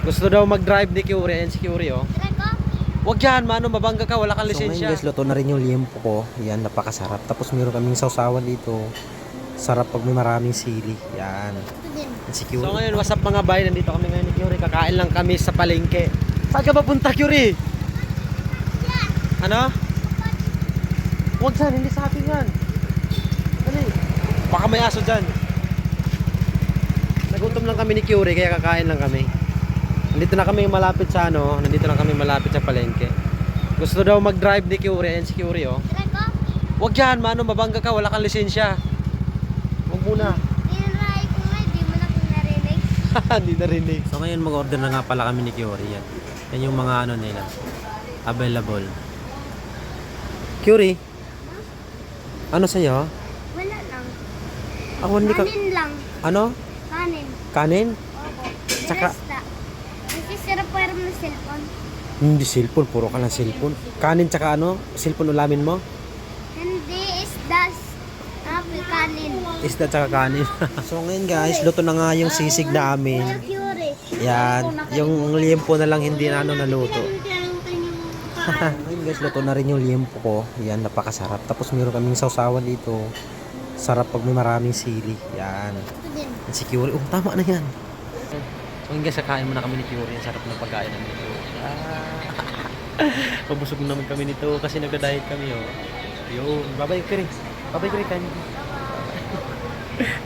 Gusto daw mag-drive ni Curie. Ayan si Curie, oh. Huwag yan, mano, mabangga ka, wala kang lisensya. So ngayon guys, luto na rin yung liempo ko. Yan, napakasarap. Tapos meron kaming sausawan dito. Sarap pag may maraming sili. Yan. Si Curie. So ngayon, what's up mga bay? Nandito kami ngayon ni Curie. Kakain lang kami sa palengke. Saan ka ba punta, Curie? Ano? Huwag dyan, hindi sa akin yan. Dali. Baka may aso dyan. Nagutom lang kami ni Curie, kaya kakain lang kami. Nandito na kami malapit sa nandito na kami malapit sa palengke. Gusto daw mag-drive ni Curie. Ayan si Curie, oh. Huwag yan, mano, mabangga ka, wala kang lisensya. Huwag muna. Tinry ko nga, di mo na kung narinig. Hindi narinig. So ngayon mag-order na nga pala kami ni Curie. Yan yung mga nila. Available. Curie? Ano sa'yo? Wala lang. Ako hindi ka... Kanin lang. Ano? Kanin. Kanin? Opo. Tsaka- Basta. Kasi sarap parang ng cellphone. Hindi cellphone, puro ka lang cellphone. Kanin tsaka cellphone ulamin mo? Hindi, isdas. Kanin. Isda tsaka kanin. So ngayon guys, luto na nga yung sisig namin. Curie. Yan, yung liempo na lang hindi na naluto. Ngayon guys, luto na rin yung liempo ko. Yan, napakasarap. Tapos meron kaming sausawan dito. Sarap pag may maraming sili. Yan. Ito din. Si Curie, oh tama na yan. So ngayon guys, kakain muna kami ni Curie. Ang sarap ng pagkain namin nito. Pabusog naman kami nito kasi nagda-diet kami, oh. Yun, bye-bye Curie. Bye-bye Curie, kain.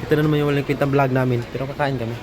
Ito na naman yung walang kwentang vlog namin. Pero kakain kami.